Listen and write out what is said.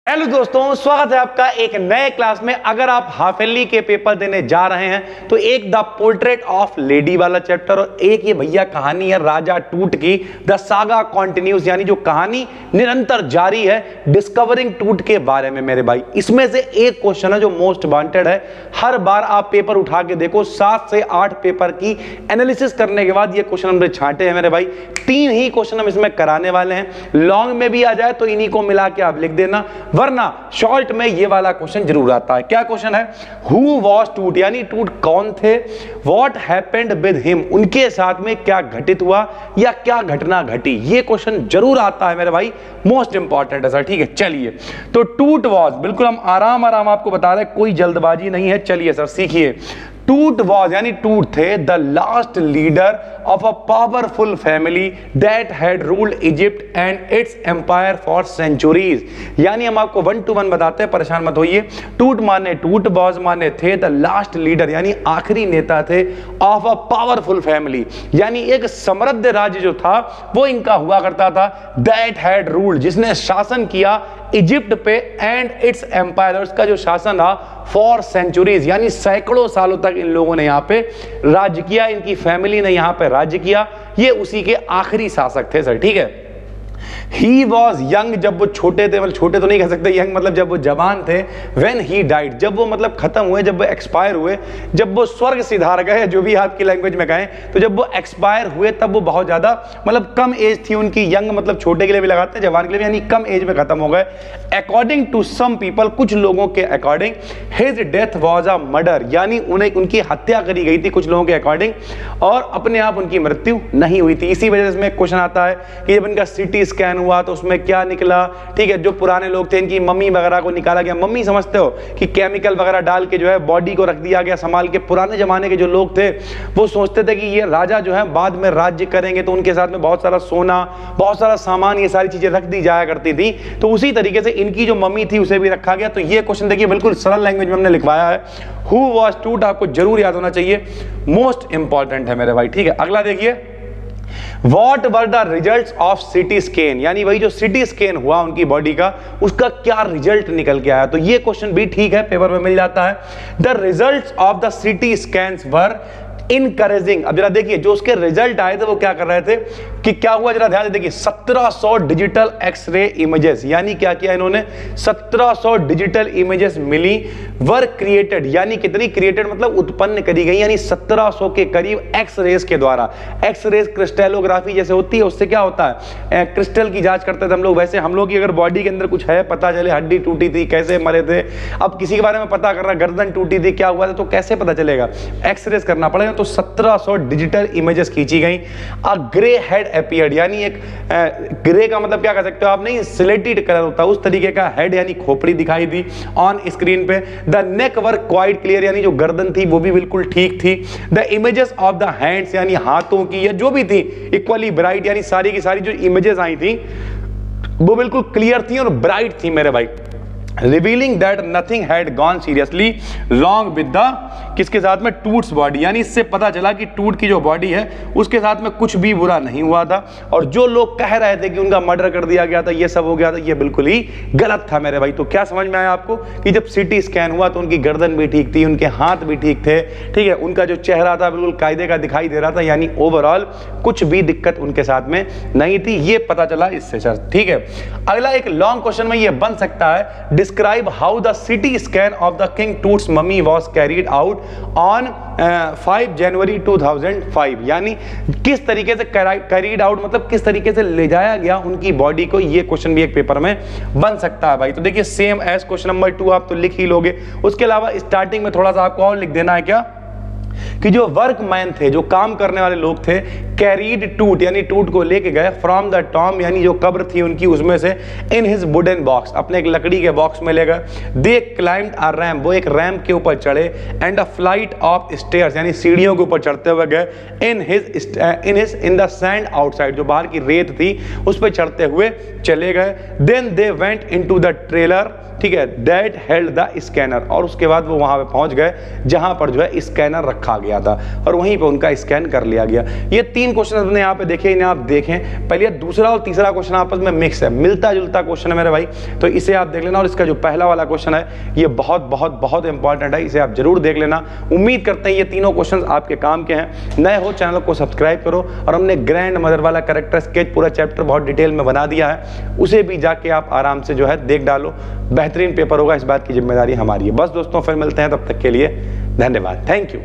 Hello दोस्तों, स्वागत है आपका एक नए क्लास में। अगर आप हाफ ईयरली के पेपर देने जा रहे हैं तो एक द पोर्ट्रेट ऑफ लेडी वाला चैप्टर और एक ये भैया कहानी है राजा टूट की, द सागा कॉन्टिन्यूज, यानी जो कहानी निरंतर जारी है डिस्कवरिंग टूट के बारे में। मेरे भाई, इसमें से एक क्वेश्चन है जो मोस्ट वांटेड है। हर बार आप पेपर उठा के देखो, 7 से 8 पेपर की एनालिसिस करने के बाद ये क्वेश्चन हमने छांटे हैं मेरे भाई। 3 ही क्वेश्चन हम इसमें कराने वाले हैं। लॉन्ग में भी आ जाए तो इन्हीं को मिला के आप लिख देना, वरना शॉर्ट में ये वाला क्वेश्चन जरूर आता है। क्या क्वेश्चन है? हु वॉज टूट, यानी टूट कौन थे। व्हाट हैपेंड विद हिम, उनके साथ में क्या घटित हुआ या क्या घटना घटी। ये क्वेश्चन जरूर आता है मेरे भाई, मोस्ट इंपॉर्टेंट है सर। ठीक है, चलिए। तो टूट वॉज, बिल्कुल हम आराम आराम आपको बता रहे हैं, कोई जल्दबाजी नहीं है। चलिए सर सीखिए। टूट वॉज यानी टूट थे the last leader of a powerful family that had ruled Egypt and its empire for centuries. यानी हम आपको 1 to 1 बताते हैं, परेशान मत होइए। टूट माने टूट, वॉज माने थे, द लास्ट लीडर यानी आखिरी नेता थे, ऑफ अ पावरफुल फैमिली यानी एक समृद्ध राज्य जो था वो इनका हुआ करता था, दैट हैड रूल्ड जिसने शासन किया इजिप्ट पे, एंड इट्स एम्पायर उसका जो शासन था फॉर सेंचुरीज यानी सैकड़ों सालों तक इन लोगों ने यहां पे राज्य किया, इनकी फैमिली ने यहां पे राज्य किया। ये उसी के आखिरी शासक थे सर। ठीक है। He was young, जब वो छोटे थे, मतलब छोटे तो नहीं कह सकते, यंग मतलब जब वो जवान थे। When he died, जब वो मतलब खत्म हुए, जब वो एक्सपायर हुए, जब वो स्वर्ग सिधार गए, जो भी आपकी लैंग्वेज में कहें, तो जब वो एक्सपायर हुए तब वो बहुत ज्यादा मतलब कम एज थी उनकी। यंग मतलब छोटे के लिए भी लगाते हैं, जवान के लिए भी, यानी कम एज में खत्म हो गए। अकॉर्डिंग टू सम पीपल, कुछ लोगों के according, his death was a murder यानी उन्हें उनकी हत्या करी गई थी कुछ लोगों के अकॉर्डिंग, और अपने आप उनकी मृत्यु नहीं हुई थी। इसी वजह से इसमें क्वेश्चन आता है कि जब इनका सीटी स्कैन हुआ तो उसमें क्या निकला। ठीक है, जो पुराने लोग थे इनकी मम्मी वगैरह को निकाला गया। मम्मी समझते हो कि केमिकल वगैरह डाल के जो है बॉडी को रख दिया गया संभाल के। पुराने जमाने के जो लोग थे वो सोचते थे कि ये राजा जो है बाद में राज्य करेंगे, तो उनके साथ में बहुत सारा सोना, बहुत सारा सामान, ये सारी चीजें रख दी जाया करती थी। तो उसी तरीके से इनकी जो मम्मी थी उसे भी रखा गया। तो ये क्वेश्चन देखिए बिल्कुल सरल लैंग्वेज में हमने लिखवाया है। हु वॉज टूट आपको जरूर याद होना चाहिए, मोस्ट इंपॉर्टेंट है मेरे भाई। ठीक है, अगला देखिए। What were the results of CT scan, यानी वही जो CT स्कैन हुआ उनकी बॉडी का, उसका क्या रिजल्ट निकल के आया। तो ये क्वेश्चन भी ठीक है, पेपर में मिल जाता है। The results of the CT scans were encouraging. अब जरा देखिए, जो उसके रिजल्ट आए थे वो क्या कर रहे थे कि क्या हुआ, जरा ध्यान से देखिए। 1700 डिजिटल एक्सरे इमेजेस, यानी क्या किया इन्होंने, 1700 डिजिटल इमेजेस मिली। वर क्रिएटेड, यानी कितनी क्रिएटेड मतलब उत्पन्न करी गई, यानी 1700 के करीब एक्सरेज के द्वारा। एक्सरेज क्रिस्टलोग्राफी जैसे होती है, उससे क्या होता है, क्रिस्टल की जांच करते थे हम लोग। वैसे हम लोग की अगर बॉडी के अंदर कुछ है, पता चले हड्डी टूटी थी, कैसे मरे थे, अब किसी के बारे में पता करना, गर्दन टूटी थी, क्या हुआ था, तो कैसे पता चलेगा, एक्सरेज करना पड़ेगा। तो 1700 डिजिटल इमेजेस खींची गई। अ ग्रे हेड अपीयर्ड, यानी एक ग्रे का मतलब क्या कह सकते हो आप, नहीं सिलेटेड कलर होता है उस तरीके का हेड यानी खोपड़ी दिखाई दी ऑन स्क्रीन पे। The neck were quite clear, यानी जो गर्दन थी वो भी बिल्कुल ठीक थी। The images of the hands, यानी हाथों की या जो भी थी, इक्वली ब्राइट, यानी सारी की सारी जो इमेजेस आई थी वो बिल्कुल क्लियर थी और ब्राइट थी मेरे भाई। Revealing that nothing had gone seriously wrong with the, किसके साथ में, टूट्स बॉडी, यानी इससे पता चला कि टूट की जो बॉडी है उसके साथ में कुछ भी बुरा नहीं हुआ था। और जो लोग कह रहे थे कि उनका मर्डर कर दिया गया था, ये सब हो गया था, ये बिल्कुल ही गलत था मेरे भाई। तो क्या समझ में आया आपको कि जब CT स्कैन हुआ तो उनकी गर्दन भी ठीक थी, उनके हाथ भी ठीक थे, ठीक है, उनका जो चेहरा था बिल्कुल कायदे का दिखाई दे रहा था, यानी ओवरऑल कुछ भी दिक्कत उनके साथ में नहीं थी। ये पता चला इससे सर। ठीक है, अगला एक लॉन्ग क्वेश्चन में ये बन सकता है, describe how the CT scan of the king Toots mummy was carried out on 5 जनवरी 2005, यानी किस तरीके से कैरीड आउट मतलब किस तरीके से ले जाया गया उनकी बॉडी को। ये क्वेश्चन भी एक पेपर में बन सकता है भाई। तो देखिए सेम एज क्वेश्चन नंबर 2 आप तो लिख ही लोगे। उसके अलावा स्टार्टिंग में थोड़ा सा आपको और लिख देना है क्या, कि जो वर्कमैन थे, जो काम करने वाले लोग थे, कैरीड टूट यानी टूट को लेके गए फ्रॉम द टॉम, यानी जो कब्र थी उनकी उसमें से, इन हिज वुडन बॉक्स, अपने एक लकड़ी के बॉक्स में ले गए। दे क्लाइम्ड अ रैम्प, वो एक रैम्प के ऊपर चढ़े, and a flight of stairs, यानी सीढ़ियों के ऊपर चढ़ते हुए गए, इन द सैंड आउटसाइड, जो बाहर की रेत थी उस पर चढ़ते हुए चले गए। Then they went into the trailer, ठीक है, दैट हेल्ड द स्कैनर, और उसके बाद वो वहां पे पहुंच गए जहां पर जो है स्कैनर रखा गया। गया था और वहीं पे उनका स्कैन कर लिया गया। ये 3 क्वेश्चन अपने यहाँ पे देखे, इन्हें आप देखें। पहले दूसरा और तीसरा क्वेश्चन आपस में मिक्स है, मिलता जुलता क्वेश्चन है मेरे भाई, तो इसे आप देख लेना। और इसका जो पहला वाला क्वेश्चन है ये बहुत बहुत बहुत इंपॉर्टेंट है, इसे आप जरूर देख लेना। उम्मीद करते हैं ये तीनों क्वेश्चन आपके काम के हैं। नए हो चैनल को सब्सक्राइब करो, और हमने ग्रैंड मदर वाला कैरेक्टर स्केच पूरा चैप्टर बहुत डिटेल में बना दिया है, उसे भी जाके आप आराम से जो है देख डालो। बेहतरीन पेपर होगा, इस बात की जिम्मेदारी हमारी है। बस दोस्तों फिर मिलते हैं, तब तक के लिए धन्यवाद, थैंक यू।